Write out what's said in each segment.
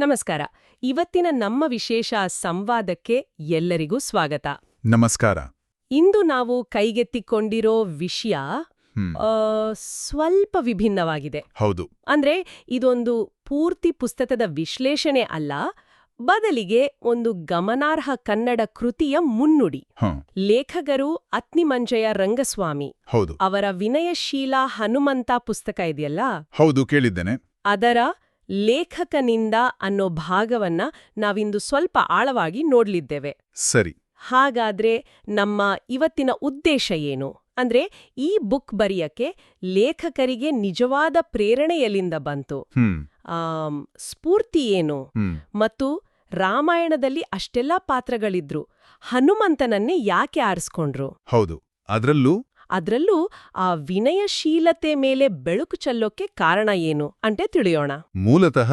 ನಮಸ್ಕಾರ. ಇವತ್ತಿನ ನಮ್ಮ ವಿಶೇಷ ಸಂವಾದಕ್ಕೆ ಎಲ್ಲರಿಗೂ ಸ್ವಾಗತ. ನಮಸ್ಕಾರ. ಇಂದು ನಾವು ಕೈಗೆತ್ತಿಕೊಂಡಿರೋ ವಿಷಯ ಸ್ವಲ್ಪ ವಿಭಿನ್ನವಾಗಿದೆ. ಹೌದು. ಅಂದ್ರೆ ಇದೊಂದು ಪೂರ್ತಿ ಪುಸ್ತಕದ ವಿಶ್ಲೇಷಣೆ ಅಲ್ಲ, ಬದಲಿಗೆ ಒಂದು ಗಮನಾರ್ಹ ಕನ್ನಡ ಕೃತಿಯ ಮುನ್ನುಡಿ. ಲೇಖಕರು ಅತ್ನಿಮಂಜಯ ರಂಗಸ್ವಾಮಿ. ಹೌದು. ಅವರ ವಿನಯಶೀಲ ಹನುಮಂತ ಪುಸ್ತಕ ಇದೆಯಲ್ಲ, ಹೌದು, ಕೇಳಿದ್ದೇನೆ. ಅದರ ಲೇಖಕನಿಂದ ಅನ್ನೋ ಭಾಗವನ್ನ ನಾವಿಂದು ಸ್ವಲ್ಪ ಆಳವಾಗಿ ನೋಡ್ಲಿದ್ದೇವೆ. ಸರಿ. ಹಾಗಾದ್ರೆ ನಮ್ಮ ಇವತ್ತಿನ ಉದ್ದೇಶ ಏನು? ಅಂದ್ರೆ ಈ ಬುಕ್ ಬರೆಯಕ್ಕೆ ಲೇಖಕರಿಗೆ ನಿಜವಾದ ಪ್ರೇರಣೆ ಎಲ್ಲಿಂದ ಬಂತು, ಸ್ಫೂರ್ತಿ ಏನು, ಮತ್ತು ರಾಮಾಯಣದಲ್ಲಿ ಅಷ್ಟೆಲ್ಲಾ ಪಾತ್ರಗಳಿದ್ರು ಹನುಮಂತನನ್ನೇ ಯಾಕೆ ಆರಿಸ್ಕೊಂಡ್ರು? ಹೌದು, ಅದ್ರಲ್ಲೂ ಆ ವಿನಯಶೀಲತೆ ಮೇಲೆ ಬೆಳಕು ಚೆಲ್ಲೋಕೆ ಕಾರಣ ಏನು ಅಂತ ತಿಳಿಯೋಣ. ಮೂಲತಃ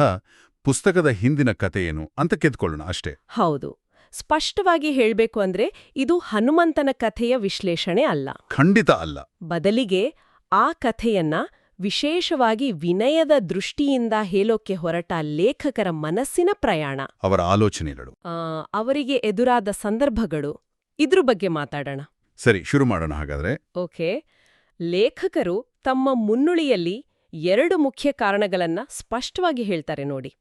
ಪುಸ್ತಕದ ಹಿಂದಿನ ಕಥೆಯೇನು ಅಂತ ಕೆತ್ಕೊಳ್ಳೋಣ ಅಷ್ಟೇ. ಹೌದು. ಸ್ಪಷ್ಟವಾಗಿ ಹೇಳ್ಬೇಕು ಅಂದ್ರೆ ಇದು ಹನುಮಂತನ ಕಥೆಯ ವಿಶ್ಲೇಷಣೆ ಅಲ್ಲ. ಖಂಡಿತ ಅಲ್ಲ. ಬದಲಿಗೆ ಆ ಕಥೆಯನ್ನ ವಿಶೇಷವಾಗಿ ವಿನಯದ ದೃಷ್ಟಿಯಿಂದ ಹೇಳೋಕೆ ಹೊರಟ ಲೇಖಕರ ಮನಸ್ಸಿನ ಪ್ರಯಾಣ, ಅವರ ಆಲೋಚನೆಗಳು, ಅವರಿಗೆ ಎದುರಾದ ಸಂದರ್ಭಗಳು, ಇದ್ರ ಬಗ್ಗೆ ಮಾತಾಡೋಣ. ಸರಿ, ಶುರು ಮಾಡೋಣ ಹಾಗಾದ್ರೆ. ಓಕೆ. ಲೇಖಕರು ತಮ್ಮ ಮುನ್ನುಳಿಯಲ್ಲಿ 2 ಮುಖ್ಯ ಕಾರಣಗಳನ್ನ ಸ್ಪಷ್ಟವಾಗಿ ಹೇಳ್ತಾರೆ ನೋಡಿ.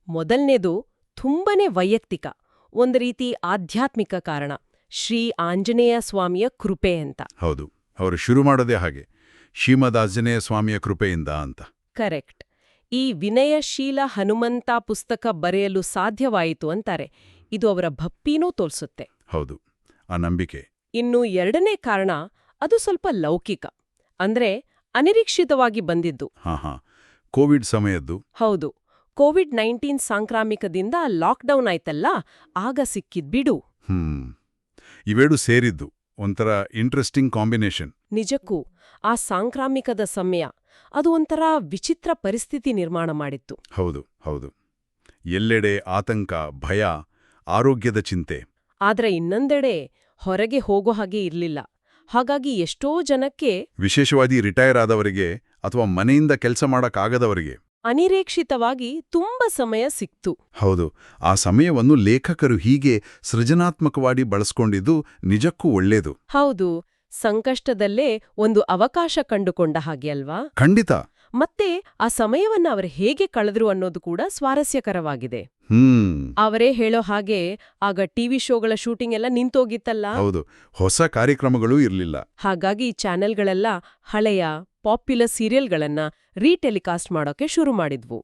ಮೊದಲನೇದು ತುಂಬನೇ ವೈಯಕ್ತಿಕ, ಒಂದು ರೀತಿ ಆಧ್ಯಾತ್ಮಿಕ ಕಾರಣ, ಶ್ರೀ ಆಂಜನೇಯ ಸ್ವಾಮಿಯ ಕೃಪೆ ಅಂತ. ಹೌದು, ಅವರು ಶುರು ಮಾಡೋದೇ ಹಾಗೆ, ಶ್ರೀಮದ್ ಆಂಜನೇಯ ಸ್ವಾಮಿಯ ಕೃಪೆಯಿಂದ ಅಂತ. ಕರೆಕ್ಟ್. ಈ ವಿನಯಶೀಲ ಹನುಮಂತ ಪುಸ್ತಕ ಬರೆಯಲು ಸಾಧ್ಯವಾಯಿತು ಅಂತಾರೆ. ಇದು ಅವರ ಭಕ್ತಿನೂ ತೋರಿಸುತ್ತೆ. ಹೌದು, ಆ ನಂಬಿಕೆ. ಇನ್ನು 2ನೇ ಕಾರಣ ಅದು ಸ್ವಲ್ಪ ಲೌಕಿಕ, ಅಂದ್ರೆ ಅನಿರೀಕ್ಷಿತವಾಗಿ ಬಂದಿದ್ದು. ಕೋವಿಡ್ ಸಮಯದ್ದು. ಹೌದು, ಕೋವಿಡ್-19 ಸಾಂಕ್ರಾಮಿಕದಿಂದ ಲಾಕ್ಡೌನ್ ಆಯ್ತಲ್ಲ, ಆಗ ಸಿಕ್ಕಿದ್ ಬಿಡು. ಇವೆರಡು ಸೇರಿದ್ದು ಒಂಥರ ಇಂಟ್ರೆಸ್ಟಿಂಗ್ ಕಾಂಬಿನೇಷನ್. ನಿಜಕ್ಕೂ ಆ ಸಾಂಕ್ರಾಮಿಕದ ಸಮಯ ಅದು ಒಂಥರ ವಿಚಿತ್ರ ಪರಿಸ್ಥಿತಿ ನಿರ್ಮಾಣ ಮಾಡಿತ್ತು. ಹೌದು ಹೌದು, ಎಲ್ಲೆಡೆ ಆತಂಕ, ಭಯ, ಆರೋಗ್ಯದ ಚಿಂತೆ. ಆದ್ರೆ ಇನ್ನೊಂದೆಡೆ ಹೊರಗೆ ಹೋಗೋ ಹಾಗೆ ಇರ್ಲಿಲ್ಲ. ಹಾಗಾಗಿ ಎಷ್ಟೋ ಜನಕ್ಕೆ, ವಿಶೇಷವಾಗಿ ರಿಟೈರ್ ಆದವರಿಗೆ ಅಥವಾ ಮನೆಯಿಂದ ಕೆಲಸ ಮಾಡಕ್ಕಾಗದವರಿಗೆ, ಅನಿರೀಕ್ಷಿತವಾಗಿ ತುಂಬಾ ಸಮಯ ಸಿಕ್ತು. ಹೌದು, ಆ ಸಮಯವನ್ನು ಲೇಖಕರು ಹೀಗೆ ಸೃಜನಾತ್ಮಕವಾಗಿ ಬಳಸ್ಕೊಂಡಿದ್ದು ನಿಜಕ್ಕೂ ಒಳ್ಳೇದು. ಹೌದು, ಸಂಕಷ್ಟದಲ್ಲೇ ಒಂದು ಅವಕಾಶ ಕಂಡುಕೊಂಡ ಹಾಗೆ ಅಲ್ವಾ? ಖಂಡಿತ. ಮತ್ತೆ ಆ ಸಮಯವನ್ನ ಅವರು ಹೇಗೆ ಕಳೆದ್ರು ಅನ್ನೋದು ಕೂಡ ಸ್ವಾರಸ್ಯಕರವಾಗಿದೆ. ಅವರೇ ಹೇಳೋ ಹಾಗೆ ಆಗ ಟಿವಿ ಶೋಗಳ ಶೂಟಿಂಗ್ ಎಲ್ಲ ನಿಂತೋಗಿತ್ತಲ್ಲ. ಹೌದು, ಹೊಸ ಕಾರ್ಯಕ್ರಮಗಳೂ ಇರಲಿಲ್ಲ. ಹಾಗಾಗಿ ಚಾನೆಲ್ಗಳೆಲ್ಲ ಹಳೆಯ ಪಾಪ್ಯುಲರ್ ಸೀರಿಯಲ್ಗಳನ್ನ ರೀಟೆಲಿಕಾಸ್ಟ್ ಮಾಡೋಕೆ ಶುರು ಮಾಡಿದ್ವು.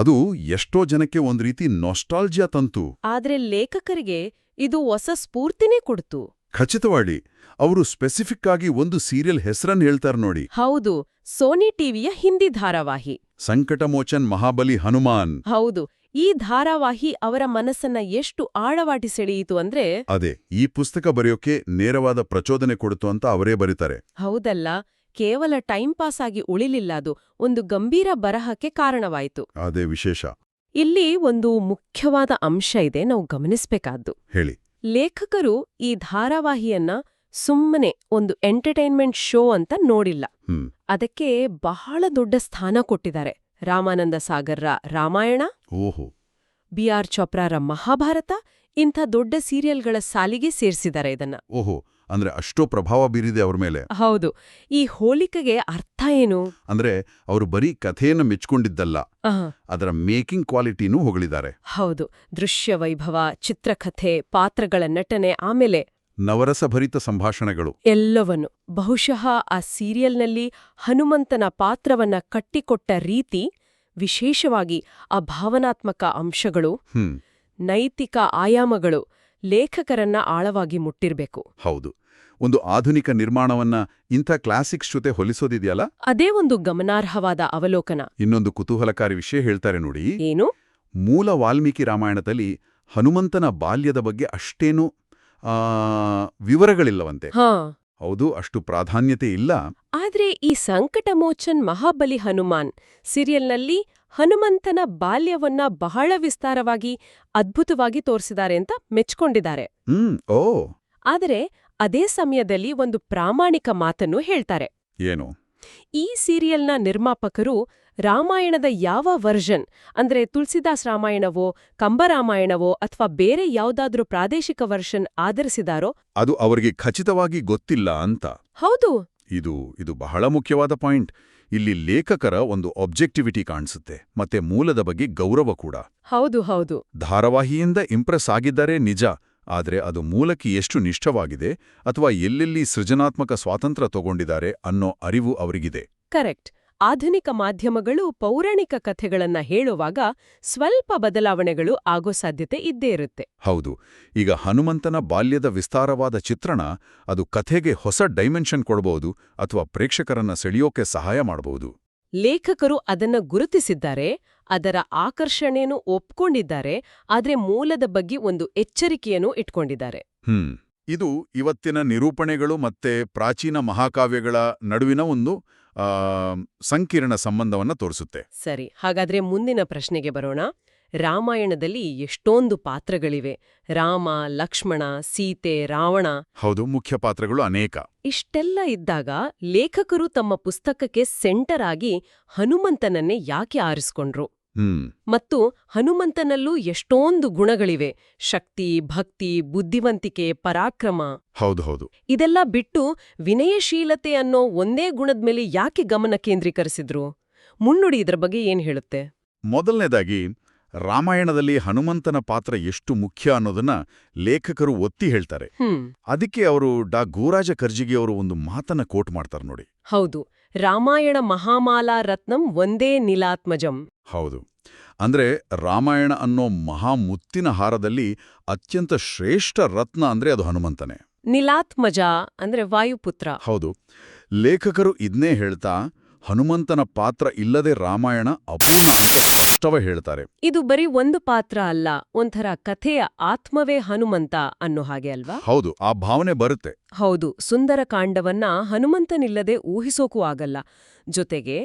ಅದು ಎಷ್ಟೋ ಜನಕ್ಕೆ ಒಂದ್ ರೀತಿ ನಾಸ್ಟಾಲ್ಜಿಯಾ ತಂತು. ಆದ್ರೆ ಲೇಖಕರಿಗೆ ಇದು ಹೊಸ ಸ್ಫೂರ್ತಿನೇ ಕೊಡ್ತು. ಖಚಿತವಾಗಿ. ಅವರು ಸ್ಪೆಸಿಫಿಕ್ ಆಗಿ ಒಂದು ಸೀರಿಯಲ್ ಹೆಸರನ್ನು ಹೇಳ್ತಾರೆ ನೋಡಿ. ಹೌದು, ಸೋನಿ ಟಿವಿಯ ಹಿಂದಿ ಧಾರಾವಾಹಿ ಸಂಕಟಮೋಚನ್ ಮಹಾಬಲಿ ಹನುಮಾನ್. ಹೌದು, ಈ ಧಾರಾವಾಹಿ ಅವರ ಮನಸ್ಸನ್ನ ಎಷ್ಟು ಆಳವಾಟಿ ಸೆಳೆಯಿತು ಅಂದ್ರೆ, ಅದೇ ಈ ಪುಸ್ತಕ ಬರೆಯೋಕೆ ನೇರವಾದ ಪ್ರಚೋದನೆ ಕೊಡುತ್ತು ಅಂತ ಅವರೇ ಬರೀತಾರೆ. ಹೌದಲ್ಲ, ಕೇವಲ ಟೈಮ್ ಪಾಸ್ ಆಗಿ ಉಳಿಲಿಲ್ಲ, ಅದು ಒಂದು ಗಂಭೀರ ಬರಹಕ್ಕೆ ಕಾರಣವಾಯಿತು. ಅದೇ ವಿಶೇಷ. ಇಲ್ಲಿ ಒಂದು ಮುಖ್ಯವಾದ ಅಂಶ ಇದೆ, ನಾವು ಗಮನಿಸಬೇಕಾದ್ದು. ಹೇಳಿ. ಲೇಖಕರು ಈ ಧಾರಾವಾಹಿಯನ್ನ ಸುಮ್ಮನೆ ಒಂದು ಎಂಟರ್ಟೈನ್ಮೆಂಟ್ ಶೋ ಅಂತ ನೋಡಿಲ್ಲ. ಅದಕ್ಕೆ ಬಹಳ ದೊಡ್ಡ ಸ್ಥಾನ ಕೊಟ್ಟಿದ್ದಾರೆ. ರಾಮಾನಂದ ಸಾಗರ್ರ ರಾಮಾಯಣ, ಬಿ.ಆರ್. ಚೋಪ್ರಾರ ಮಹಾಭಾರತ, ಇಂಥ ದೊಡ್ಡ ಸೀರಿಯಲ್ಗಳ ಸಾಲಿಗೆ ಸೇರಿಸಿದ್ದಾರೆ ಇದನ್ನ. ಅಂದ್ರೆ ಅಷ್ಟೋ ಪ್ರಭಾವ ಬೀರಿದೆ ಅವ್ರ ಮೇಲೆ. ಹೌದು. ಈ ಹೋಲಿಕೆಗೆ ಅರ್ಥ ಏನು ಅಂದ್ರೆ ಅವರು ಬರೀ ಕಥೆಯನ್ನು ಮೆಚ್ಕೊಂಡಿದ್ದಲ್ಲ, ಅದರ ಮೇಕಿಂಗ್ ಕ್ವಾಲಿಟಿನೂ ಹೊಗಳಿದ್ದಾರೆ. ಹೌದು, ದೃಶ್ಯ ವೈಭವ, ಚಿತ್ರಕಥೆ, ಪಾತ್ರಗಳ ನಟನೆ, ಆಮೇಲೆ ನವರಸಭರಿತ ಸಂಭಾಷಣೆಗಳು, ಎಲ್ಲವನ್ನು. ಬಹುಶಃ ಆ ಸೀರಿಯಲ್ನಲ್ಲಿ ಹನುಮಂತನ ಪಾತ್ರವನ್ನ ಕಟ್ಟಿಕೊಟ್ಟ ರೀತಿ, ವಿಶೇಷವಾಗಿ ಆ ಭಾವನಾತ್ಮಕ ಅಂಶಗಳು, ನೈತಿಕ ಆಯಾಮಗಳು ಲೇಖಕರನ್ನ ಆಳವಾಗಿ ಮುಟ್ಟಿರ್ಬೇಕು. ಹೌದು, ಒಂದು ಆಧುನಿಕ ನಿರ್ಮಾಣವನ್ನ ಇಂಥ ಕ್ಲಾಸಿಕ್ಸ್ ಜೊತೆ ಹೊಲಿಸೋದಿದೆಯಲ್ಲ, ಅದೇ ಒಂದು ಗಮನಾರ್ಹವಾದ ಅವಲೋಕನ. ಇನ್ನೊಂದು ಕುತೂಹಲಕಾರಿ ವಿಷಯ ಹೇಳ್ತಾರೆ ನೋಡಿ. ಏನು? ಮೂಲ ವಾಲ್ಮೀಕಿ ರಾಮಾಯಣದಲ್ಲಿ ಹನುಮಂತನ ಬಾಲ್ಯದ ಬಗ್ಗೆ ಅಷ್ಟೇನೂ ವಿವರಗಳಿಲ್ಲವಂತೆ. ಹೌದು, ಅಷ್ಟು ಪ್ರಾಧಾನ್ಯತೆ ಇಲ್ಲ. ಆದ್ರೆ ಈ ಸಂಕಟಮೋಚನ್ ಮಹಾಬಲಿ ಹನುಮಾನ್ ಸೀರಿಯಲ್ನಲ್ಲಿ ಹನುಮಂತನ ಬಾಲ್ಯವನ್ನ ಬಹಳ ವಿಸ್ತಾರವಾಗಿ, ಅದ್ಭುತವಾಗಿ ತೋರಿಸಿದ್ದಾರೆ ಅಂತ ಮೆಚ್ಕೊಂಡಿದ್ದಾರೆ. ಆದರೆ ಅದೇ ಸಮಯದಲ್ಲಿ ಒಂದು ಪ್ರಾಮಾಣಿಕ ಮಾತನ್ನು ಹೇಳ್ತಾರೆ. ಏನು? ಈ ಸೀರಿಯಲ್ನ ನಿರ್ಮಾಪಕರು ರಾಮಾಯಣದ ಯಾವ ವರ್ಷನ್ ಅಂದ್ರೆ ತುಳಸಿದಾಸ್ ರಾಮಾಯಣವೋ ಕಂಬರಾಮಾಯಣವೋ ಅಥವಾ ಬೇರೆ ಯಾವುದಾದ್ರೂ ಪ್ರಾದೇಶಿಕ ವರ್ಷನ್ ಆಧರಿಸಿದಾರೋ ಅದು ಅವರಿಗೆ ಖಚಿತವಾಗಿ ಗೊತ್ತಿಲ್ಲ ಅಂತ. ಹೌದು. ಇದು ಬಹಳ ಮುಖ್ಯವಾದ ಪಾಯಿಂಟ್. ಇಲ್ಲಿ ಲೇಖಕರ ಒಂದು ಆಬ್ಜೆಕ್ಟಿವಿಟಿ ಕಾಣಿಸುತ್ತೆ, ಮತ್ತೆ ಮೂಲದ ಬಗ್ಗೆ ಗೌರವ ಕೂಡ. ಹೌದು. ಧಾರಾವಾಹಿಯಿಂದ ಇಂಪ್ರೆಸ್ ಆಗಿದ್ದಾರೆ ನಿಜ, ಆದರೆ ಅದು ಮೂಲಕ್ಕೆ ಎಷ್ಟು ನಿಷ್ಠವಾಗಿದೆ ಅಥವಾ ಎಲ್ಲೆಲ್ಲಿ ಸೃಜನಾತ್ಮಕ ಸ್ವಾತಂತ್ರ್ಯ ತಗೊಂಡಿದ್ದಾರೆ ಅನ್ನೋ ಅರಿವು ಅವರಿಗಿದೆ. ಕರೆಕ್ಟ್. ಆಧುನಿಕ ಮಾಧ್ಯಮಗಳು ಪೌರಾಣಿಕ ಕಥೆಗಳನ್ನ ಹೇಳುವಾಗ ಸ್ವಲ್ಪ ಬದಲಾವಣೆಗಳು ಆಗೋ ಸಾಧ್ಯತೆ ಇದ್ದೇ ಇರುತ್ತೆ. ಹೌದು. ಈಗ ಹನುಮಂತನ ಬಾಲ್ಯದ ವಿಸ್ತಾರವಾದ ಚಿತ್ರಣ ಅದು ಕಥೆಗೆ ಹೊಸ ಡೈಮೆನ್ಷನ್ ಕೊಡಬಹುದು ಅಥವಾ ಪ್ರೇಕ್ಷಕರನ್ನ ಸೆಳೆಯೋಕೆ ಸಹಾಯ ಮಾಡಬಹುದು. ಲೇಖಕರು ಅದನ್ನ ಗುರುತಿಸಿದ್ದಾರೆ, ಅದರ ಆಕರ್ಷಣೆಯನ್ನು ಒಪ್ಕೊಂಡಿದ್ದಾರೆ, ಆದ್ರೆ ಮೂಲದ ಬಗ್ಗೆ ಒಂದು ಎಚ್ಚರಿಕೆಯನ್ನು ಇಟ್ಕೊಂಡಿದ್ದಾರೆ. ಇದು ಇವತ್ತಿನ ನಿರೂಪಣೆಗಳು ಮತ್ತೆ ಪ್ರಾಚೀನ ಮಹಾಕಾವ್ಯಗಳ ನಡುವಿನ ಒಂದು ಸಂಕೀರ್ಣ ಸಂಬಂಧವನ್ನ ತೋರಿಸುತ್ತೆ. ಸರಿ, ಹಾಗಾದ್ರೆ ಮುಂದಿನ ಪ್ರಶ್ನೆಗೆ ಬರೋಣ. ರಾಮಾಯಣದಲ್ಲಿ ಎಷ್ಟೊಂದು ಪಾತ್ರಗಳಿವೆ. ರಾಮ, ಲಕ್ಷ್ಮಣ, ಸೀತೆ, ರಾವಣ. ಹೌದು, ಮುಖ್ಯ ಪಾತ್ರಗಳು ಅನೇಕ. ಇಷ್ಟೆಲ್ಲ ಇದ್ದಾಗ ಲೇಖಕರು ತಮ್ಮ ಪುಸ್ತಕಕ್ಕೆ ಸೆಂಟರ್ ಆಗಿ ಹನುಮಂತನನ್ನೇ ಯಾಕೆ ಆರಿಸ್ಕೊಂಡ್ರು? ಮತ್ತು ಹನುಮಂತನಲ್ಲೂ ಎಷ್ಟೊಂದು ಗುಣಗಳಿವೆ. ಶಕ್ತಿ, ಭಕ್ತಿ, ಬುದ್ಧಿವಂತಿಕೆ, ಪರಾಕ್ರಮ. ಹೌದು. ಇದೆಲ್ಲ ಬಿಟ್ಟು ವಿನಯಶೀಲತೆ ಅನ್ನೋ ಒಂದೇ ಗುಣದ್ಮೇಲೆ ಯಾಕೆ ಗಮನ ಕೇಂದ್ರೀಕರಿಸಿದ್ರು? ಮುನ್ನುಡಿ ಇದ್ರ ಬಗ್ಗೆ ಏನ್ ಹೇಳುತ್ತೆ? ಮೊದಲನೇದಾಗಿ, ರಾಮಾಯಣದಲ್ಲಿ ಹನುಮಂತನ ಪಾತ್ರ ಎಷ್ಟು ಮುಖ್ಯ ಅನ್ನೋದನ್ನ ಲೇಖಕರು ಒತ್ತಿ ಹೇಳ್ತಾರೆ. ಅದಕ್ಕೆ ಅವರು ಡಾ ಗೋರಾಜ ಕರ್ಜಿಗಿಯವರು ಒಂದು ಮಾತನ್ನ ಕೋಟ್ ಮಾಡ್ತಾರೆ ನೋಡಿ. ಹೌದು, ರಾಮಾಯಣ ಮಹಾಮಾಲಾ ರತ್ನಂ ಒಂದೇ ನೀಲಾತ್ಮಜಂ. ಹೌದು. ಅಂದ್ರೆ ರಾಮಾಯಣ ಅನ್ನೋ ಮಹಾಮುತ್ತಿನ ಹಾರದಲ್ಲಿ ಅತ್ಯಂತ ಶ್ರೇಷ್ಠ ರತ್ನ ಅಂದ್ರೆ ಅದು ಹನುಮಂತನೇ. ನೀಲಾತ್ಮಜ ಅಂದ್ರೆ ವಾಯುಪುತ್ರ. ಹೌದು. ಲೇಖಕರು ಇದ್ನೇ ಹೇಳ್ತಾ ಹನುಮಂತನ ಪಾತ್ರ ಇಲ್ಲದೆ ರಾಮಾಯಣ ಅಪೂರ್ಣ ಅಂತ ಸ್ಪಷ್ಟವೇ ಹೇಳ್ತಾರೆ. ಇದು ಬರೀ ಒಂದು ಪಾತ್ರ ಅಲ್ಲ, ಒಂಥರ ಕಥೆಯ ಆತ್ಮವೇ ಹನುಮಂತ ಅನ್ನೋ ಹಾಗೆ ಅಲ್ವಾ? ಹೌದು, ಆ ಭಾವನೆ ಬರುತ್ತೆ. ಹೌದು. ಸುಂದರ ಕಾಂಡವನ್ನ ಹನುಮಂತನಿಲ್ಲದೆ ಊಹಿಸೋಕೂ ಆಗಲ್ಲ. ಜೊತೆಗೆ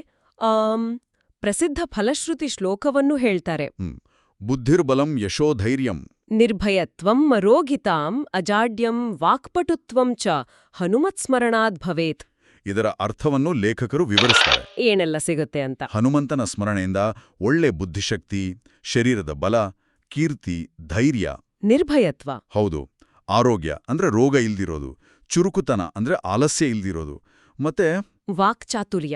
ಪ್ರಸಿದ್ಧ ಫಲಶ್ರುತಿ ಶ್ಲೋಕವನ್ನೂ ಹೇಳ್ತಾರೆ. ಬುದ್ಧಿರ್ಬಲಂ ಯಶೋಧೈರ್ಯಂ ನಿರ್ಭಯತ್ವಂ ರೋಗಿತಾಂ ಅಜಾಡ್ಯಂ ವಾಕ್ಪಟುತ್ವಂ ಚ ಹನುಮತ್ಸ್ಮರಣಾದ್ ಭವೇತ್. ಇದರ ಅರ್ಥವನ್ನು ಲೇಖಕರು ವಿವರಿಸ್ತಾರೆ. ಏನೆಲ್ಲ ಸಿಗುತ್ತೆ ಅಂತ. ಹನುಮಂತನ ಸ್ಮರಣೆಯಿಂದ ಒಳ್ಳೆ ಬುದ್ಧಿಶಕ್ತಿ, ಶರೀರದ ಬಲ, ಕೀರ್ತಿ, ಧೈರ್ಯ, ನಿರ್ಭಯತ್ವ. ಹೌದು, ಆರೋಗ್ಯ ಅಂದ್ರೆ ರೋಗ ಇಲ್ದಿರೋದು, ಚುರುಕುತನ ಅಂದ್ರೆ ಆಲಸ್ಯ ಇಲ್ದಿರೋದು, ಮತ್ತೆ ವಾಕ್ಚಾತುರ್ಯ.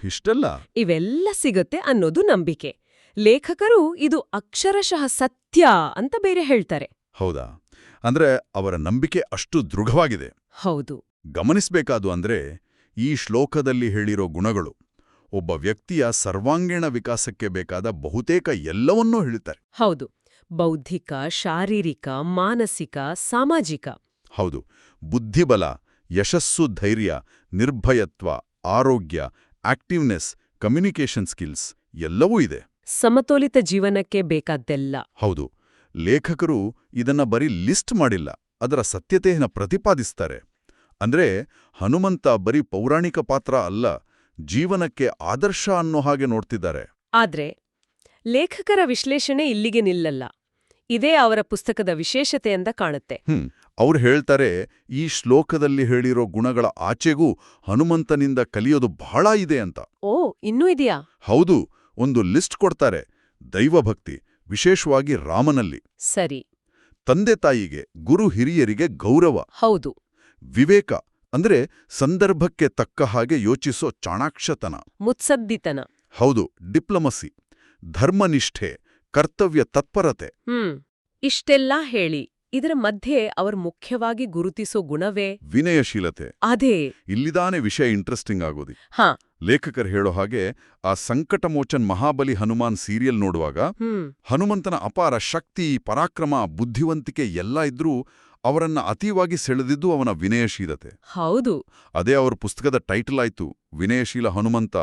ಇಷ್ಟೆಲ್ಲ ಇವೆಲ್ಲ ಸಿಗುತ್ತೆ ಅನ್ನೋದು ನಂಬಿಕೆ. ಲೇಖಕರು ಇದು ಅಕ್ಷರಶಃ ಸತ್ಯ ಅಂತ ಬೇರೆ ಹೇಳ್ತಾರೆ. ಹೌದಾ? ಅಂದ್ರೆ ಅವರ ನಂಬಿಕೆ ಅಷ್ಟು ದೃಢವಾಗಿದೆ. ಹೌದು. ಗಮನಿಸ್ಬೇಕಾದು ಅಂದ್ರೆ ಈ ಶ್ಲೋಕದಲ್ಲಿ ಹೇಳಿರೋ ಗುಣಗಳು ಒಬ್ಬ ವ್ಯಕ್ತಿಯ ಸರ್ವಾಂಗೀಣ ವಿಕಾಸಕ್ಕೆ ಬೇಕಾದ ಬಹುತೇಕ ಎಲ್ಲವನ್ನೂ ಹೇಳ್ತಾರೆ. ಹೌದು. ಬೌದ್ಧಿಕ, ಶಾರೀರಿಕ, ಮಾನಸಿಕ, ಸಾಮಾಜಿಕ. ಹೌದು. ಬುದ್ಧಿಬಲ, ಯಶಸ್ಸು, ಧೈರ್ಯ, ನಿರ್ಭಯತ್ವ, ಆರೋಗ್ಯ, ಆಕ್ಟಿವ್ನೆಸ್, ಕಮ್ಯುನಿಕೇಷನ್ ಸ್ಕಿಲ್ಸ್ ಎಲ್ಲವೂ ಇದೆ. ಸಮತೋಲಿತ ಜೀವನಕ್ಕೆ ಬೇಕಾದ್ದೆಲ್ಲ. ಹೌದು. ಲೇಖಕರು ಇದನ್ನ ಬರೀ ಲಿಸ್ಟ್ ಮಾಡಿಲ್ಲ, ಅದರ ಸತ್ಯತೆಯನ್ನು ಪ್ರತಿಪಾದಿಸ್ತಾರೆ. ಅಂದ್ರೆ ಹನುಮಂತ ಬರೀ ಪೌರಾಣಿಕ ಪಾತ್ರ ಅಲ್ಲ, ಜೀವನಕ್ಕೆ ಆದರ್ಶ ಅನ್ನೋ ಹಾಗೆ ನೋಡ್ತಿದ್ದಾರೆ. ಆದ್ರೆ ಲೇಖಕರ ವಿಶ್ಲೇಷಣೆ ಇಲ್ಲಿಗೆ ನಿಲ್ಲಲ್ಲ. ಇದೇ ಅವರ ಪುಸ್ತಕದ ವಿಶೇಷತೆ ಅಂತ ಕಾಣುತ್ತೆ. ಅವ್ರು ಹೇಳ್ತಾರೆ, ಈ ಶ್ಲೋಕದಲ್ಲಿ ಹೇಳಿರೋ ಗುಣಗಳ ಆಚೆಗೂ ಹನುಮಂತನಿಂದ ಕಲಿಯೋದು ಬಹಳ ಇದೆ ಅಂತ. ಓ, ಇನ್ನೂ ಇದೆಯಾ? ಹೌದು. ಒಂದು ಲಿಸ್ಟ್ ಕೊಡ್ತಾರೆ. ದೈವಭಕ್ತಿ, ವಿಶೇಷವಾಗಿ ರಾಮನಲ್ಲಿ. ಸರಿ. ತಂದೆ ತಾಯಿಗೆ, ಗುರು ಹಿರಿಯರಿಗೆ ಗೌರವ. ಹೌದು. ವಿವೇಕ ಅಂದ್ರೆ ಸಂದರ್ಭಕ್ಕೆ ತಕ್ಕ ಹಾಗೆ ಯೋಚಿಸೋ ಚಾಣಾಕ್ಷತನ, ಮುತ್ಸದ್ದಿತನ. ಹೌದು. ಡಿಪ್ಲೊಮಸಿ, ಧರ್ಮನಿಷ್ಠೆ, ಕರ್ತವ್ಯ ತತ್ಪರತೆ. ಇಷ್ಟೆಲ್ಲ ಹೇಳಿ ಇದರ ಮಧ್ಯೆ ಅವರು ಮುಖ್ಯವಾಗಿ ಗುರುತಿಸೋ ಗುಣವೇ ವಿನಯಶೀಲತೆ. ಅದೇ ಇಲ್ಲಿದಾನೆ ವಿಷಯ ಇಂಟ್ರೆಸ್ಟಿಂಗ್ ಆಗೋದಿ. ಹಾ, ಲೇಖಕರು ಹೇಳೋ ಹಾಗೆ ಆ ಸಂಕಟಮೋಚನ್ ಮಹಾಬಲಿ ಹನುಮಾನ್ ಸೀರಿಯಲ್ ನೋಡುವಾಗ ಹನುಮಂತನ ಅಪಾರ ಶಕ್ತಿ, ಪರಾಕ್ರಮ, ಬುದ್ಧಿವಂತಿಕೆ ಎಲ್ಲ ಇದ್ರೂ ಅವರನ್ನ ಅತೀವಾಗಿ ಸೆಳೆದಿದ್ದು ಅವನ ವಿನಯಶೀಲತೆ. ಹೌದು. ಅದೇ ಅವರ ಪುಸ್ತಕದ ಟೈಟಲ್ ಆಯ್ತು, ವಿನಯಶೀಲ ಹನುಮಂತ.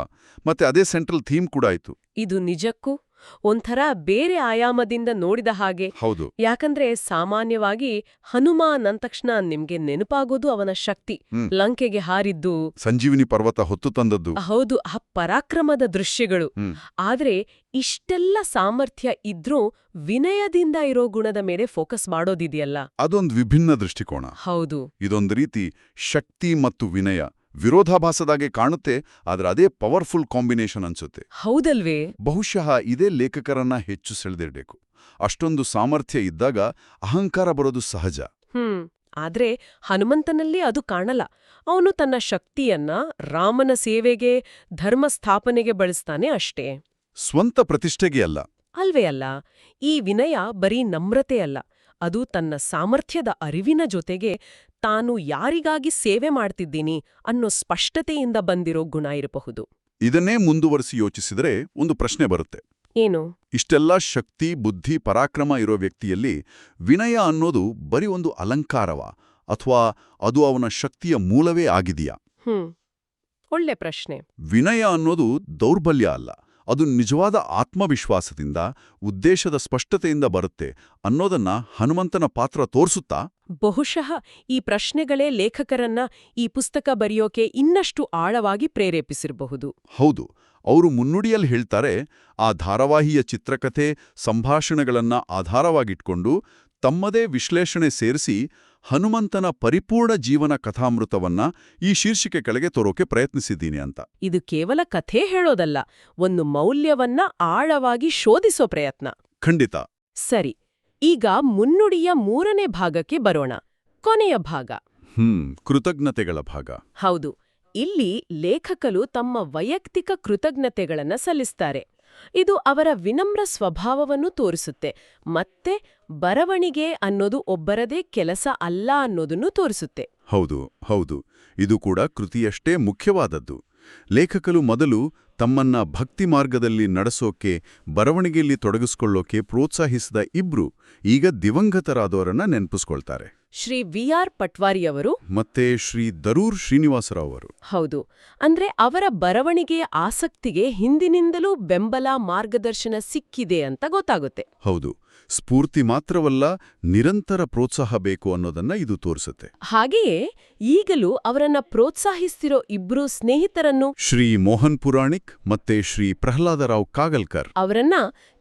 ಮತ್ತೆ ಅದೇ ಸೆಂಟ್ರಲ್ ಥೀಮ್ ಕೂಡ ಆಯ್ತು. ಇದು ನಿಜಕ್ಕೂ ಒಂಥರ ಬೇರೆ ಆಯಾಮದಿಂದ ನೋಡಿದ ಹಾಗೆ. ಹೌದು. ಯಾಕಂದ್ರೆ ಸಾಮಾನ್ಯವಾಗಿ ಹನುಮಾನ್ ಅಂತಕ್ಷಣ ನಿಮ್ಗೆ ನೆನಪಾಗೋದು ಅವನ ಶಕ್ತಿ, ಲಂಕೆಗೆ ಹಾರಿದ್ದು, ಸಂಜೀವಿನಿ ಪರ್ವತ ಹೊತ್ತು ತಂದದ್ದು. ಹೌದು, ಆ ಪರಾಕ್ರಮದ ದೃಶ್ಯಗಳು. ಆದ್ರೆ ಇಷ್ಟೆಲ್ಲ ಸಾಮರ್ಥ್ಯ ಇದ್ರೂ ವಿನಯದಿಂದ ಇರೋ ಗುಣದ ಮೇಲೆ ಫೋಕಸ್ ಮಾಡೋದಿದೆಯಲ್ಲ, ಅದೊಂದು ವಿಭಿನ್ನ ದೃಷ್ಟಿಕೋನ. ಹೌದು. ಇದೊಂದು ರೀತಿ ಶಕ್ತಿ ಮತ್ತು ವಿನಯ ವಿರೋಧಾಭಾಸದಾಗೆ ಕಾಣುತ್ತೆ, ಆದ್ರೆ ಅದೇ ಪವರ್ಫುಲ್ ಕಾಂಬಿನೇಷನ್ ಅನ್ಸುತ್ತೆ. ಹೌದಲ್ವೇ? ಬಹುಶಃ ಇದೇ ಲೇಖಕರನ್ನ ಹೆಚ್ಚು ಸೆಳೆದಿರಬೇಕು. ಅಷ್ಟೊಂದು ಸಾಮರ್ಥ್ಯ ಇದ್ದಾಗ ಅಹಂಕಾರ ಬರೋದು ಸಹಜ. ಆದ್ರೆ ಹನುಮಂತನಲ್ಲಿ ಅದು ಕಾಣಲ್ಲ. ಅವನು ತನ್ನ ಶಕ್ತಿಯನ್ನ ರಾಮನ ಸೇವೆಗೆ, ಧರ್ಮ ಸ್ಥಾಪನೆಗೆ ಬಳಸ್ತಾನೆ ಅಷ್ಟೇ. ಸ್ವಂತ ಪ್ರತಿಷ್ಠೆಗೆ ಅಲ್ಲ. ಅಲ್ವೇ ಅಲ್ಲ. ಈ ವಿನಯ ಬರೀ ನಮ್ರತೆ ಅಲ್ಲ, ಅದು ತನ್ನ ಸಾಮರ್ಥ್ಯದ ಅರಿವಿನ ಜೊತೆಗೆ ತಾನು ಯಾರಿಗಾಗಿ ಸೇವೆ ಮಾಡ್ತಿದ್ದೀನಿ ಅನ್ನೋ ಸ್ಪಷ್ಟತೆಯಿಂದ ಬಂದಿರೋ ಗುಣ ಇರಬಹುದು. ಇದನ್ನೇ ಮುಂದುವರಿಸಿ ಯೋಚಿಸಿದರೆ ಒಂದು ಪ್ರಶ್ನೆ ಬರುತ್ತೆ. ಏನು? ಇಷ್ಟೆಲ್ಲ ಶಕ್ತಿ, ಬುದ್ಧಿ, ಪರಾಕ್ರಮ ಇರೋ ವ್ಯಕ್ತಿಯಲ್ಲಿ ವಿನಯ ಅನ್ನೋದು ಬರೀ ಒಂದು ಅಲಂಕಾರವ, ಅಥವಾ ಅದು ಅವನ ಶಕ್ತಿಯ ಮೂಲವೇ ಆಗಿದೆಯಾ? ಒಳ್ಳೆ ಪ್ರಶ್ನೆ. ವಿನಯ ಅನ್ನೋದು ದೌರ್ಬಲ್ಯ ಅಲ್ಲ, ಅದು ನಿಜವಾದ ಆತ್ಮವಿಶ್ವಾಸದಿಂದ, ಉದ್ದೇಶದ ಸ್ಪಷ್ಟತೆಯಿಂದ ಬರುತ್ತೆ ಅನ್ನೋದನ್ನ ಹನುಮಂತನ ಪಾತ್ರ ತೋರ್ಸುತ್ತಾ? ಬಹುಶಃ ಈ ಪ್ರಶ್ನೆಗಳೇ ಲೇಖಕರನ್ನ ಈ ಪುಸ್ತಕ ಬರೆಯೋಕೆ ಇನ್ನಷ್ಟು ಆಳವಾಗಿ ಪ್ರೇರೇಪಿಸಿರಬಹುದು. ಹೌದು. ಅವರು ಮುನ್ನುಡಿಯಲ್ಲಿ ಹೇಳ್ತಾರೆ, ಆ ಧಾರಾವಾಹಿಯ ಚಿತ್ರಕಥೆ, ಸಂಭಾಷಣೆಗಳನ್ನ ಆಧಾರವಾಗಿಟ್ಕೊಂಡು ತಮ್ಮದೇ ವಿಶ್ಲೇಷಣೆ ಸೇರಿಸಿ ಹನುಮಂತನ ಪರಿಪೂರ್ಣ ಜೀವನ ಕಥಾಮೃತವನ್ನ ಈ ಶೀರ್ಷಿಕೆ ಕೆಳಗೆ ತರೋಕೆ ಪ್ರಯತ್ನಿಸಿದ್ದೀನಿ ಅಂತ. ಇದು ಕೇವಲ ಕಥೆ ಹೇಳೋದಲ್ಲ, ಒಂದು ಮೌಲ್ಯವನ್ನ ಆಳವಾಗಿ ಶೋಧಿಸೋ ಪ್ರಯತ್ನ. ಖಂಡಿತ. ಸರಿ, ಈಗ ಮುನ್ನುಡಿಯ 3ನೇ ಭಾಗಕ್ಕೆ ಬರೋಣ. ಕೊನೆಯ ಭಾಗ. ಕೃತಜ್ಞತೆಗಳ ಭಾಗ. ಹೌದು. ಇಲ್ಲಿ ಲೇಖಕರು ತಮ್ಮ ವೈಯಕ್ತಿಕ ಕೃತಜ್ಞತೆಗಳನ್ನ ಸಲ್ಲಿಸ್ತಾರೆ. ಇದು ಅವರ ವಿನಮ್ರ ಸ್ವಭಾವವನ್ನು ತೋರಿಸುತ್ತೆ, ಮತ್ತೆ ಬರವಣಿಗೆ ಅನ್ನೋದು ಒಬ್ಬರದೇ ಕೆಲಸ ಅಲ್ಲ ಅನ್ನೋದನ್ನು ತೋರಿಸುತ್ತೆ. ಹೌದು. ಇದು ಕೂಡ ಕೃತಿಯಷ್ಟೇ ಮುಖ್ಯವಾದದ್ದು. ಲೇಖಕರು ಮೊದಲು ತಮ್ಮನ್ನ ಭಕ್ತಿ ಮಾರ್ಗದಲ್ಲಿ ನಡೆಸೋಕೆ, ಬರವಣಿಗೆಯಲ್ಲಿ ತೊಡಗಿಸ್ಕೊಳ್ಳೋಕೆ ಪ್ರೋತ್ಸಾಹಿಸಿದ ಇಬ್ರು ಈಗ ದಿವಂಗತರಾದವರನ್ನ ನೆನಪಿಸ್ಕೊಳ್ತಾರೆ. ಶ್ರೀ ವಿ.ಆರ್. ಪಟ್ವಾರಿಯವರು ಮತ್ತೆ ಶ್ರೀ ದರೂರ್ ಶ್ರೀನಿವಾಸರಾವ್ ಅವರು. ಹೌದು. ಅಂದ್ರೆ ಅವರ ಬರವಣಿಗೆಯ ಆಸಕ್ತಿಗೆ ಹಿಂದಿನಿಂದಲೂ ಬೆಂಬಲ, ಮಾರ್ಗದರ್ಶನ ಸಿಕ್ಕಿದೆ ಅಂತ ಗೊತ್ತಾಗುತ್ತೆ. ಹೌದು. ಸ್ಫೂರ್ತಿ ಮಾತ್ರವಲ್ಲ, ನಿರಂತರ ಪ್ರೋತ್ಸಾಹ ಬೇಕು ಅನ್ನೋದನ್ನ ಇದು ತೋರಿಸುತ್ತೆ. ಹಾಗೆಯೇ ಈಗಲೂ ಅವರನ್ನ ಪ್ರೋತ್ಸಾಹಿಸ್ತಿರೋ ಇಬ್ರು ಸ್ನೇಹಿತರನ್ನು, ಶ್ರೀ ಮೋಹನ್ ಪುರಾಣಿಕ್ ಮತ್ತೆ ಶ್ರೀ ಪ್ರಹ್ಲಾದರಾವ್ ಕಾಗಲ್ಕರ್ ಅವರನ್ನ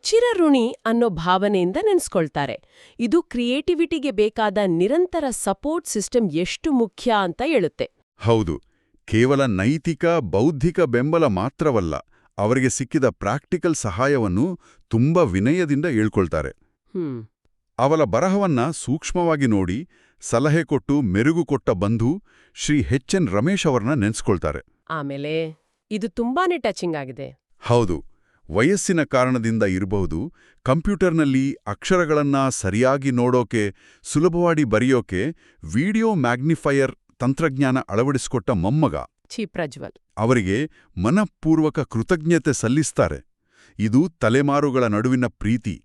ಚಿರಋಣಿ ಅನ್ನೋ ಭಾವನೆಯಿಂದ ನೆನೆಸ್ಕೊಳ್ತಾರೆ. ಇದು ಕ್ರಿಯೇಟಿವಿಟಿಗೆ ಬೇಕಾದ ನಿರಂತರ ಸಪೋರ್ಟ್ ಸಿಸ್ಟಮ್ ಎಷ್ಟು ಮುಖ್ಯ ಅಂತ ಹೇಳುತ್ತೆ. ಹೌದು. ಕೇವಲ ನೈತಿಕ, ಬೌದ್ಧಿಕ ಬೆಂಬಲ ಮಾತ್ರವಲ್ಲ, ಅವರಿಗೆ ಸಿಕ್ಕಿದ ಪ್ರಾಕ್ಟಿಕಲ್ ಸಹಾಯವನ್ನು ತುಂಬಾ ವಿನಯದಿಂದ ಹೇಳ್ಕೊಳ್ತಾರೆ. ಅವಳ ಬರಹವನ್ನ ಸೂಕ್ಷ್ಮವಾಗಿ ನೋಡಿ ಸಲಹೆ ಕೊಟ್ಟು ಮೆರುಗು ಕೊಟ್ಟ ಬಂಧು ಶ್ರೀ ಎಚ್. ಎನ್. ರಮೇಶ್ ಅವರನ್ನ ನೆನೆಸ್ಕೊಳ್ತಾರೆ. ಆಮೇಲೆ ಇದು ತುಂಬಾನೇ ಟಚಿಂಗ್ ಆಗಿದೆ. ಹೌದು. ವಯಸ್ಸಿನ ಕಾರಣದಿಂದ ಇರಬಹುದು, ಕಂಪ್ಯೂಟರ್ನಲ್ಲಿ ಅಕ್ಷರಗಳನ್ನ ಸರಿಯಾಗಿ ನೋಡೋಕೆ, ಸುಲಭವಾಗಿ ಬರೆಯೋಕೆ ವಿಡಿಯೋ ಮ್ಯಾಗ್ನಿಫೈಯರ್ ತಂತ್ರಜ್ಞಾನ ಅಳವಡಿಸಿಕೊಟ್ಟ ಮೊಮ್ಮಗ ಪ್ರಜ್ವಲ್ ಅವರಿಗೆ ಮನಃಪೂರ್ವಕ ಕೃತಜ್ಞತೆ ಸಲ್ಲಿಸ್ತಾರೆ. ಇದು ತಲೆಮಾರುಗಳ ನಡುವಿನ ಪ್ರೀತಿ,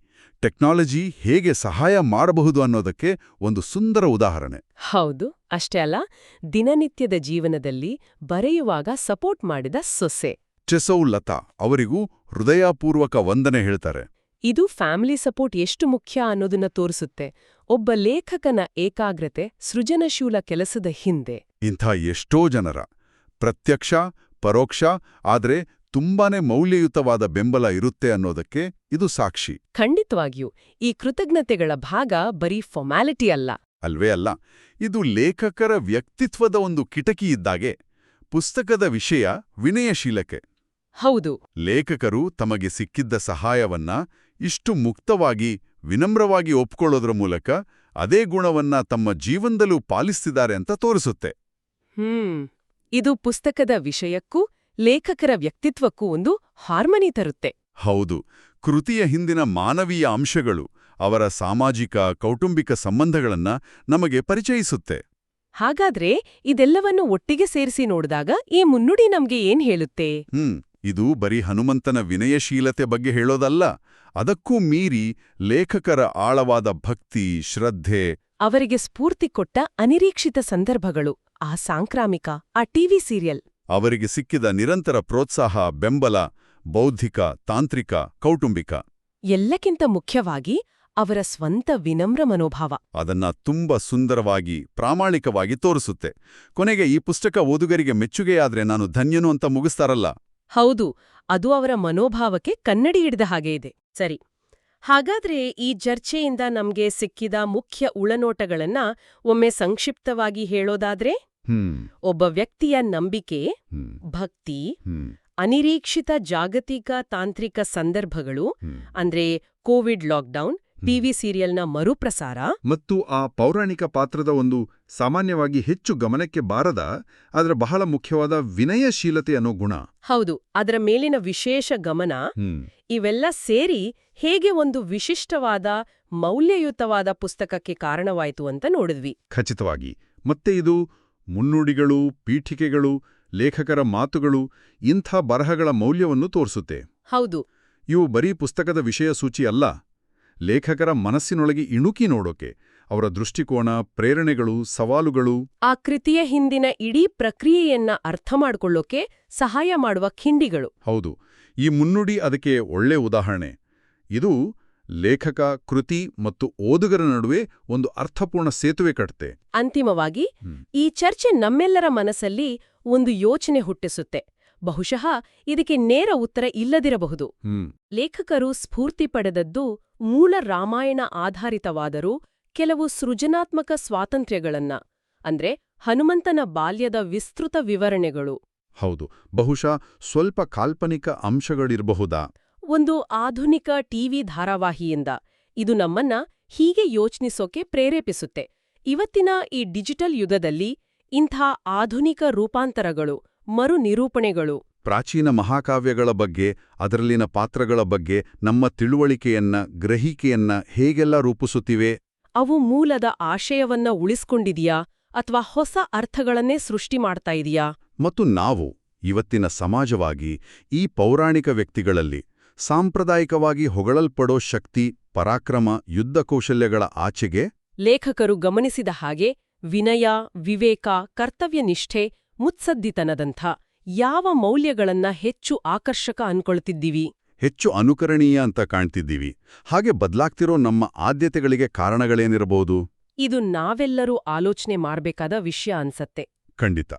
ಟೆಕ್ನಾಲಜಿ ಹೇಗೆ ಸಹಾಯ ಮಾಡಬಹುದು ಅನ್ನೋದಕ್ಕೆ ಒಂದು ಸುಂದರ ಉದಾಹರಣೆ. ಹೌದು. ಅಷ್ಟೇ ಅಲ್ಲ, ದಿನನಿತ್ಯದ ಜೀವನದಲ್ಲಿ ಬರೆಯುವಾಗ ಸಪೋರ್ಟ್ ಮಾಡಿದ ಸೊಸೆ ಚೆಸೌ ಲತಾ ಅವರಿಗೂ ಹೃದಯಪೂರ್ವಕ ವಂದನೆ ಹೇಳ್ತಾರೆ. ಇದು ಫ್ಯಾಮಿಲಿ ಸಪೋರ್ಟ್ ಎಷ್ಟು ಮುಖ್ಯ ಅನ್ನೋದನ್ನ ತೋರಿಸುತ್ತೆ. ಒಬ್ಬ ಲೇಖಕನ ಏಕಾಗ್ರತೆ, ಸೃಜನಶೀಲ ಕೆಲಸದ ಹಿಂದೆ ಇಂಥ ಎಷ್ಟೋ ಜನರ ಪ್ರತ್ಯಕ್ಷ, ಪರೋಕ್ಷ, ಆದ್ರೆ ತುಂಬಾನೇ ಮೌಲ್ಯಯುತವಾದ ಬೆಂಬಲ ಇರುತ್ತೆ ಅನ್ನೋದಕ್ಕೆ ಇದು ಸಾಕ್ಷಿ. ಖಂಡಿತವಾಗಿಯೂ ಈ ಕೃತಜ್ಞತೆಗಳ ಭಾಗ ಬರೀ ಫಾರ್ಮ್ಯಾಲಿಟಿ ಅಲ್ಲ. ಅಲ್ವೇ ಅಲ್ಲ, ಇದು ಲೇಖಕರ ವ್ಯಕ್ತಿತ್ವದ ಒಂದು ಕಿಟಕಿ ಇದ್ದಾಗೆ. ಪುಸ್ತಕದ ವಿಷಯ ವಿನಯಶೀಲತೆ. ಹೌದು. ಲೇಖಕರು ತಮಗೆ ಸಿಕ್ಕಿದ್ದ ಸಹಾಯವನ್ನ ಇಷ್ಟು ಮುಕ್ತವಾಗಿ, ವಿನಮ್ರವಾಗಿ ಒಪ್ಕೊಳ್ಳೋದ್ರ ಮೂಲಕ ಅದೇ ಗುಣವನ್ನ ತಮ್ಮ ಜೀವನದಲ್ಲೂ ಪಾಲಿಸ್ತಿದ್ದಾರೆ ಅಂತ ತೋರಿಸುತ್ತೆ. ಇದು ಪುಸ್ತಕದ ವಿಷಯಕ್ಕೂ ಲೇಖಕರ ವ್ಯಕ್ತಿತ್ವಕ್ಕೂ ಒಂದು ಹಾರ್ಮನಿ ತರುತ್ತೆ. ಹೌದು. ಕೃತಿಯ ಹಿಂದಿನ ಮಾನವೀಯ ಅಂಶಗಳು, ಅವರ ಸಾಮಾಜಿಕ, ಕೌಟುಂಬಿಕ ಸಂಬಂಧಗಳನ್ನ ನಮಗೆ ಪರಿಚಯಿಸುತ್ತೆ. ಹಾಗಾದ್ರೆ ಇದೆಲ್ಲವನ್ನು ಒಟ್ಟಿಗೆ ಸೇರಿಸಿ ನೋಡಿದಾಗ ಈ ಮುನ್ನುಡಿ ನಮ್ಗೆ ಏನ್ ಹೇಳುತ್ತೆ? ಇದು ಬರೀ ಹನುಮಂತನ ವಿನಯಶೀಲತೆ ಬಗ್ಗೆ ಹೇಳೋದಲ್ಲ, ಅದಕ್ಕೂ ಮೀರಿ ಲೇಖಕರ ಆಳವಾದ ಭಕ್ತಿ, ಶ್ರದ್ಧೆ, ಅವರಿಗೆ ಸ್ಫೂರ್ತಿ ಕೊಟ್ಟ ಅನಿರೀಕ್ಷಿತ ಸಂದರ್ಭಗಳು, ಆ ಸಾಂಕ್ರಾಮಿಕ, ಆ ಟಿವಿ ಸೀರಿಯಲ್, ಅವರಿಗೆ ಸಿಕ್ಕಿದ ನಿರಂತರ ಪ್ರೋತ್ಸಾಹ, ಬೆಂಬಲ, ಬೌದ್ಧಿಕ, ತಾಂತ್ರಿಕ, ಕೌಟುಂಬಿಕ, ಎಲ್ಲಕ್ಕಿಂತ ಮುಖ್ಯವಾಗಿ ಅವರ ಸ್ವಂತ ವಿನಮ್ರ ಮನೋಭಾವ, ಅದನ್ನ ತುಂಬಾ ಸುಂದರವಾಗಿ, ಪ್ರಾಮಾಣಿಕವಾಗಿ ತೋರಿಸುತ್ತೆ. ಕೊನೆಗೆ ಈ ಪುಸ್ತಕ ಓದುಗರಿಗೆ ಮೆಚ್ಚುಗೆಯಾದ್ರೆ ನಾನು ಧನ್ಯನು ಅಂತ ಮುಗಿಸ್ತಾರಲ್ಲ. ಹೌದು, ಅದು ಅವರ ಮನೋಭಾವಕ್ಕೆ ಕನ್ನಡಿ ಹಿಡಿದ ಹಾಗೆ ಇದೆ. ಸರಿ, ಹಾಗಾದ್ರೆ ಈ ಚರ್ಚೆಯಿಂದ ನಮ್ಗೆ ಸಿಕ್ಕಿದ ಮುಖ್ಯ ಉಳನೋಟಗಳನ್ನ ಒಮ್ಮೆ ಸಂಕ್ಷಿಪ್ತವಾಗಿ ಹೇಳೋದಾದ್ರೆ? ಒಬ್ಬ ವ್ಯಕ್ತಿಯ ನಂಬಿಕೆ, ಭಕ್ತಿ, ಅನಿರೀಕ್ಷಿತ ಜಾಗತಿಕ ತಾಂತ್ರಿಕ ಸಂದರ್ಭಗಳು ಅಂದ್ರೆ ಕೋವಿಡ್ ಲಾಕ್ಡೌನ್, ಟಿವಿ ಸೀರಿಯಲ್ನ ಮರುಪ್ರಸಾರ ಮತ್ತು ಆ ಪೌರಾಣಿಕ ಪಾತ್ರದ ಒಂದು ಸಾಮಾನ್ಯವಾಗಿ ಹೆಚ್ಚು ಗಮನಕ್ಕೆ ಬಾರದ ಅದರ ಬಹಳ ಮುಖ್ಯವಾದ ವಿನಯಶೀಲತೆ ಅನ್ನೋ ಗುಣ. ಹೌದು, ಅದರ ಮೇಲಿನ ವಿಶೇಷ ಗಮನ, ಇವೆಲ್ಲ ಸೇರಿ ಹೇಗೆ ಒಂದು ವಿಶಿಷ್ಟವಾದ ಮೌಲ್ಯಯುತವಾದ ಪುಸ್ತಕಕ್ಕೆ ಕಾರಣವಾಯಿತು ಅಂತ ನೋಡಿದ್ವಿ. ಖಚಿತವಾಗಿ. ಮತ್ತೆ ಇದು ಮುನ್ನುಡಿಗಳು, ಪೀಠಿಕೆಗಳು, ಲೇಖಕರ ಮಾತುಗಳು, ಇಂಥ ಬರಹಗಳ ಮೌಲ್ಯವನ್ನು ತೋರಿಸುತ್ತೆ. ಹೌದು, ಇವು ಬರೀ ಪುಸ್ತಕದ ವಿಷಯ ಸೂಚಿ ಅಲ್ಲ, ಲೇಖಕರ ಮನಸ್ಸಿನೊಳಗೆ ಇಣುಕಿ ನೋಡೋಕೆ, ಅವರ ದೃಷ್ಟಿಕೋನ, ಪ್ರೇರಣೆಗಳು, ಸವಾಲುಗಳು, ಆ ಕೃತಿಯ ಹಿಂದಿನ ಇಡೀ ಪ್ರಕ್ರಿಯೆಯನ್ನ ಅರ್ಥ ಮಾಡ್ಕೊಳ್ಳೋಕೆ ಸಹಾಯ ಮಾಡುವ ಖಿಂಡಿಗಳು. ಹೌದು, ಈ ಮುನ್ನುಡಿ ಅದಕ್ಕೆ ಒಳ್ಳೆ ಉದಾಹರಣೆ. ಇದು ಲೇಖಕ, ಕೃತಿ ಮತ್ತು ಓದುಗರ ನಡುವೆ ಒಂದು ಅರ್ಥಪೂರ್ಣ ಸೇತುವೆ ಕಟ್ತೆ. ಅಂತಿಮವಾಗಿ ಈ ಚರ್ಚೆ ನಮ್ಮೆಲ್ಲರ ಮನಸ್ಸಲ್ಲಿ ಒಂದು ಯೋಚನೆ ಹುಟ್ಟಿಸುತ್ತೆ. ಬಹುಶಃ ಇದಕ್ಕೆ ನೇರ ಉತ್ತರ ಇಲ್ಲದಿರಬಹುದು. ಲೇಖಕರು ಸ್ಫೂರ್ತಿ ಪಡೆದದ್ದು ಮೂಲ ರಾಮಾಯಣ ಆಧಾರಿತವಾದರೂ ಕೆಲವು ಸೃಜನಾತ್ಮಕ ಸ್ವಾತಂತ್ರ್ಯಗಳನ್ನ, ಅಂದ್ರೆ ಹನುಮಂತನ ಬಾಲ್ಯದ ವಿಸ್ತೃತ ವಿವರಣೆಗಳು. ಹೌದು, ಬಹುಶಃ ಸ್ವಲ್ಪ ಕಾಲ್ಪನಿಕ ಅಂಶಗಳಿರಬಹುದಾ? ಒಂದು ಆಧುನಿಕ ಟಿವಿ ಧಾರಾವಾಹಿಯಿಂದ ಇದು ನಮ್ಮನ್ನ ಹೀಗೆ ಯೋಚಿಸೋಕೆ ಪ್ರೇರೇಪಿಸುತ್ತೆ. ಇವತ್ತಿನ ಈ ಡಿಜಿಟಲ್ ಯುಗದಲ್ಲಿ ಇಂಥ ಆಧುನಿಕ ರೂಪಾಂತರಗಳು, ಮರು ನಿರೂಪಣೆಗಳು, ಪ್ರಾಚೀನ ಮಹಾಕಾವ್ಯಗಳ ಬಗ್ಗೆ, ಅದರಲ್ಲಿನ ಪಾತ್ರಗಳ ಬಗ್ಗೆ ನಮ್ಮ ತಿಳುವಳಿಕೆಯನ್ನ, ಗ್ರಹಿಕೆಯನ್ನ ಹೇಗೆಲ್ಲ ರೂಪಿಸುತ್ತಿವೆ? ಅವು ಮೂಲದ ಆಶಯವನ್ನ ಉಳಿಸ್ಕೊಂಡಿದೆಯಾ ಅಥವಾ ಹೊಸ ಅರ್ಥಗಳನ್ನೇ ಸೃಷ್ಟಿ ಮಾಡ್ತಾ ಇದೆಯಾ? ಮತ್ತು ನಾವು ಇವತ್ತಿನ ಸಮಾಜವಾಗಿ ಈ ಪೌರಾಣಿಕ ವ್ಯಕ್ತಿಗಳಲ್ಲಿ ಸಾಂಪ್ರದಾಯಿಕವಾಗಿ ಹೊಗಳಲ್ಪಡೋ ಶಕ್ತಿ, ಪರಾಕ್ರಮ, ಯುದ್ಧ ಕೌಶಲ್ಯಗಳ ಆಚೆಗೆ ಲೇಖಕರು ಗಮನಿಸಿದ ಹಾಗೆ ವಿನಯ, ವಿವೇಕ, ಕರ್ತವ್ಯನಿಷ್ಠೆ, ಮುತ್ಸದ್ದಿತನದಂಥ ಯಾವ ಮೌಲ್ಯಗಳನ್ನ ಹೆಚ್ಚು ಆಕರ್ಷಕ ಅನ್ಕೊಳ್ತಿದ್ದೀವಿ, ಹೆಚ್ಚು ಅನುಕರಣೀಯ ಅಂತ ಕಾಣ್ತಿದ್ದೀವಿ? ಹಾಗೆ ಬದಲಾಗ್ತಿರೋ ನಮ್ಮ ಆದ್ಯತೆಗಳಿಗೆ ಕಾರಣಗಳೇನಿರಬಹುದು? ಇದು ನಾವೆಲ್ಲರೂ ಆಲೋಚನೆ ಮಾಡ್ಬೇಕಾದ ವಿಷಯ ಅನ್ಸತ್ತೆ. ಖಂಡಿತ.